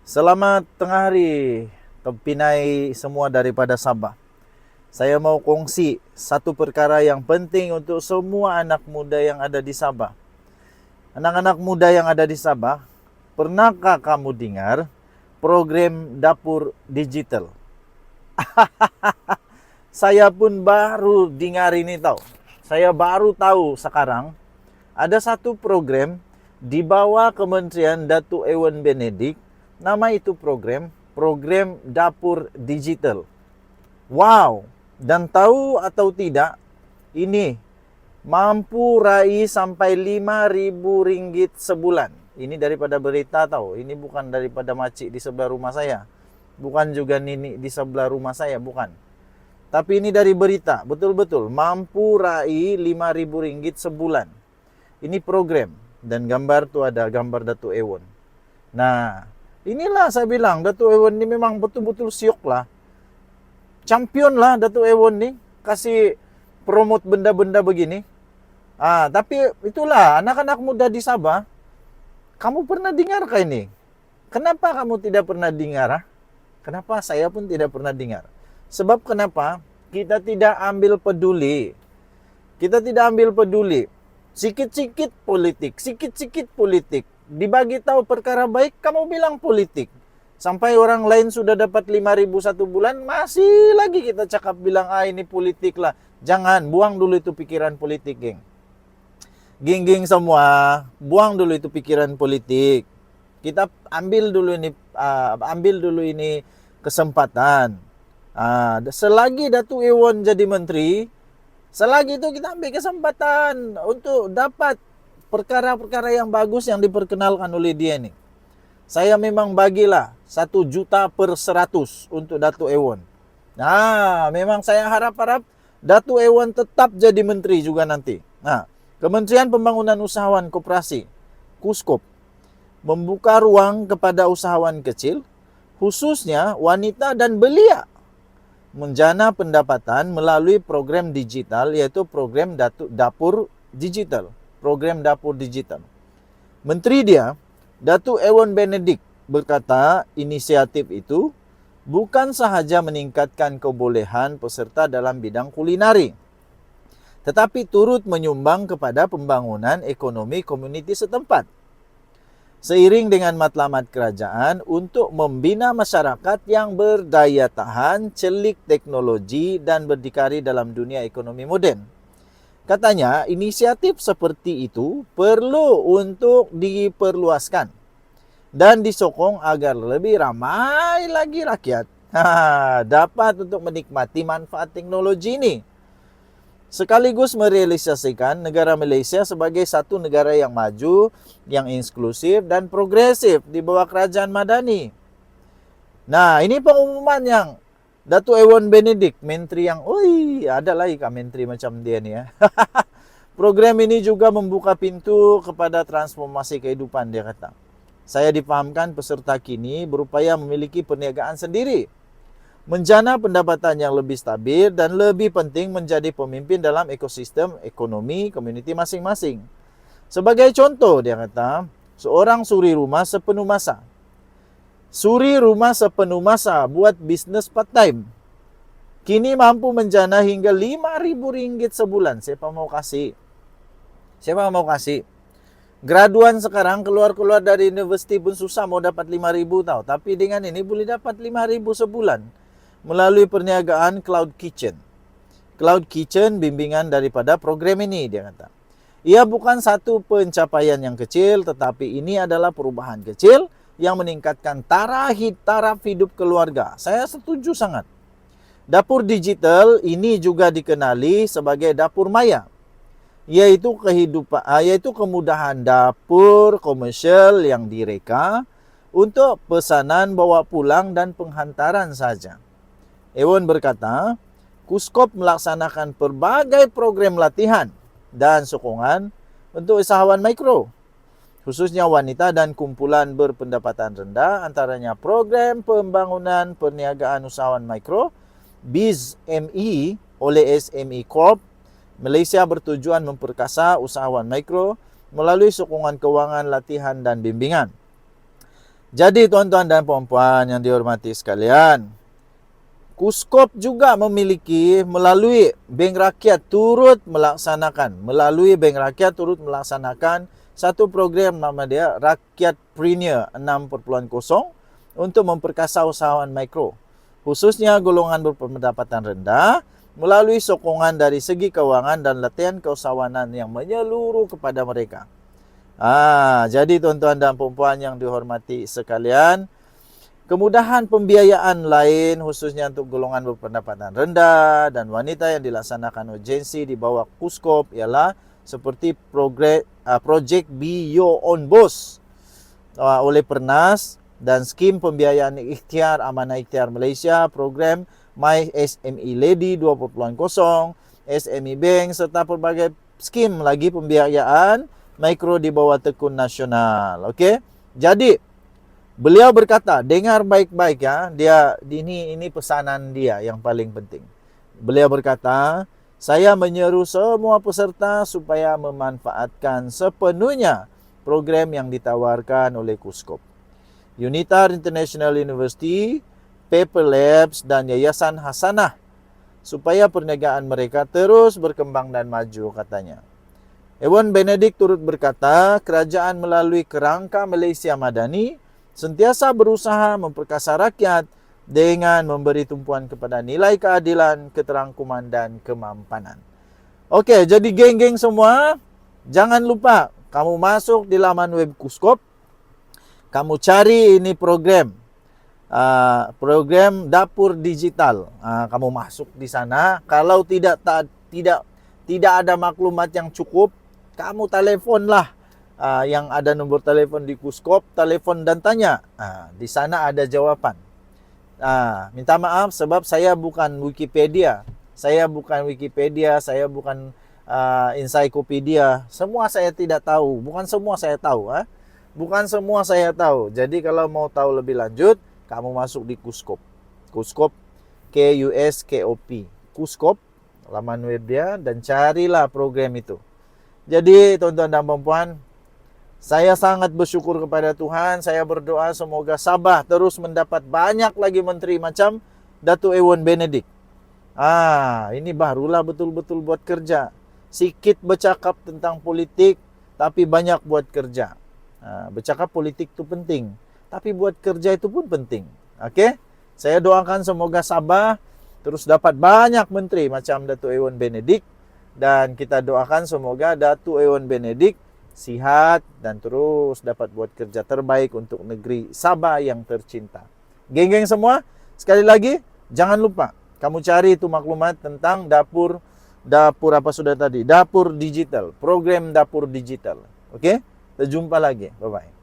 Selamat tengah hari, Pinai semua daripada Sabah. Saya mau kongsi satu perkara yang penting untuk semua anak muda yang ada di Sabah. Anak-anak muda yang ada di Sabah, pernahkah kamu dengar program dapur digital? Saya pun baru dengar ini tahu. Saya baru tahu sekarang ada satu program di bawah Kementerian Datuk Ewan Benedik. Nama itu program dapur digital. Wow, dan tahu atau tidak, ini mampu raih sampai RM5.000 sebulan. Ini daripada berita tahu. Ini bukan daripada makcik di sebelah rumah saya. Bukan juga nini di sebelah rumah saya, bukan. Tapi ini dari berita, betul-betul mampu raih RM5.000 sebulan. Ini program dan gambar tu ada gambar Datuk Ewan. Nah, inilah saya bilang Datuk Ewan ni memang betul-betul siok lah. Champion lah Datuk Ewan ni kasih promote benda-benda begini. Tapi itulah anak-anak muda di Sabah, kamu pernah dengar kah ini? Kenapa kamu tidak pernah dengar? Kenapa saya pun tidak pernah dengar? Sebab kenapa? Kita tidak ambil peduli. Kita tidak ambil peduli. Sikit-sikit politik, sikit-sikit politik. Dibagi tahu perkara baik, kamu bilang politik. Sampai orang lain sudah dapat RM5.000 satu bulan, masih lagi kita cakap bilang, ini politik lah. Jangan, buang dulu itu pikiran politik, geng. Geng-geng semua, buang dulu itu pikiran politik. Kita ambil dulu ini kesempatan. Selagi Datuk Ewan jadi menteri, selagi itu kita ambil kesempatan untuk dapat perkara-perkara yang bagus yang diperkenalkan oleh dia ni. Saya memang bagilah 1 juta per 100 untuk Datuk Ewan. Memang saya harap-harap Datuk Ewan tetap jadi menteri juga nanti. Kementerian Pembangunan Usahawan Koperasi, KUSKOP, membuka ruang kepada usahawan kecil, khususnya wanita dan belia, menjana pendapatan melalui program digital, yaitu program dapur digital. Program dapur digital. Menteri dia, Datuk Ewan Benedik, berkata inisiatif itu bukan sahaja meningkatkan kebolehan peserta dalam bidang kulinari, tetapi turut menyumbang kepada pembangunan ekonomi komuniti setempat. Seiring dengan matlamat kerajaan untuk membina masyarakat yang berdaya tahan, celik teknologi dan berdikari dalam dunia ekonomi moden. Katanya, inisiatif seperti itu perlu untuk diperluaskan dan disokong agar lebih ramai lagi rakyat dapat untuk menikmati manfaat teknologi ini, sekaligus merealisasikan negara Malaysia sebagai satu negara yang maju, yang inklusif dan progresif di bawah kerajaan madani. Ini pengumuman yang Datuk Ewan Benedik, menteri yang, ada lagi kah menteri macam dia ni ya. Program ini juga membuka pintu kepada transformasi kehidupan, dia kata. Saya dipahamkan peserta kini berupaya memiliki perniagaan sendiri, menjana pendapatan yang lebih stabil dan lebih penting menjadi pemimpin dalam ekosistem ekonomi komuniti masing-masing. Sebagai contoh, dia kata, seorang suri rumah sepenuh masa. Suri rumah sepenuh masa buat bisnes part-time, kini mampu menjana hingga RM5.000 sebulan. Siapa mau kasih? Siapa mau kasih? Graduan sekarang keluar-keluar dari universiti pun susah mau dapat RM5.000 tahu. Tapi dengan ini boleh dapat RM5.000 sebulan melalui perniagaan Cloud Kitchen. Cloud Kitchen bimbingan daripada program ini, dia kata. Ia bukan satu pencapaian yang kecil, tetapi ini adalah perubahan kecil yang meningkatkan taraf hidup keluarga. Saya setuju sangat. Dapur digital ini juga dikenali sebagai dapur maya, yaitu kemudahan dapur komersial yang direka untuk pesanan bawa pulang dan penghantaran saja. Ewan berkata, KUSKOP melaksanakan berbagai program latihan dan sokongan untuk usahawan mikro, khususnya wanita dan kumpulan berpendapatan rendah, antaranya program pembangunan perniagaan usahawan mikro, BIZ-ME oleh SME Corp. Malaysia bertujuan memperkasa usahawan mikro melalui sokongan kewangan, latihan dan bimbingan. Jadi tuan-tuan dan puan-puan yang dihormati sekalian, Kuskop juga memiliki melalui Bank Rakyat turut melaksanakan satu program nama dia Rakyat Premier 6.0 untuk memperkasa usahawan mikro, khususnya golongan berpendapatan rendah melalui sokongan dari segi keuangan dan latihan keusahawanan yang menyeluruh kepada mereka. Jadi tuan-tuan dan puan-puan yang dihormati sekalian, kemudahan pembiayaan lain khususnya untuk golongan berpendapatan rendah dan wanita yang dilaksanakan urgensi di bawah Kuskop ialah seperti Project Be Your Own Boss oleh Pernas dan skim pembiayaan ikhtiar Amanah Ikhtiar Malaysia, program My SME Lady 2.0, SME Bank serta pelbagai skim lagi pembiayaan mikro di bawah Tekun Nasional. Okey. Jadi beliau berkata, dengar baik-baik ya, ini pesanan dia yang paling penting. Beliau berkata, saya menyeru semua peserta supaya memanfaatkan sepenuhnya program yang ditawarkan oleh Kuskop, Unitar International University, Paper Labs dan Yayasan Hasanah supaya perniagaan mereka terus berkembang dan maju, katanya. Ewan Benedict turut berkata, kerajaan melalui kerangka Malaysia Madani sentiasa berusaha memperkasa rakyat dengan memberi tumpuan kepada nilai keadilan, keterangkuman dan kemampanan. Okey, jadi geng-geng semua, jangan lupa kamu masuk di laman web Kuskop, kamu cari ini program dapur digital. Kamu masuk di sana. Kalau tidak ada maklumat yang cukup, kamu teleponlah yang ada nombor telefon di Kuskop, telefon dan tanya. Di sana ada jawapan. Minta maaf sebab saya bukan Wikipedia. Saya bukan ensiklopedia. Semua saya tidak tahu. Bukan semua saya tahu. Bukan semua saya tahu. Jadi kalau mau tahu lebih lanjut, kamu masuk di Kuskop. Kuskop, Kuskop. Kuskop, laman web dia, dan carilah program itu. Jadi tuan-tuan dan puan-puan, saya sangat bersyukur kepada Tuhan. Saya berdoa semoga Sabah terus mendapat banyak lagi menteri macam Datuk Ewan Benedict. Ini barulah betul-betul buat kerja. Sikit bercakap tentang politik, tapi banyak buat kerja. Bercakap politik itu penting, tapi buat kerja itu pun penting. Okey? Saya doakan semoga Sabah terus dapat banyak menteri macam Datuk Ewan Benedict. Dan kita doakan semoga Datuk Ewan Benedict sihat dan terus dapat buat kerja terbaik untuk negeri Sabah yang tercinta. Geng-geng semua, sekali lagi, jangan lupa kamu cari itu maklumat tentang dapur apa sudah tadi? Dapur digital, program dapur digital. Okey? Kita jumpa lagi. Bye-bye.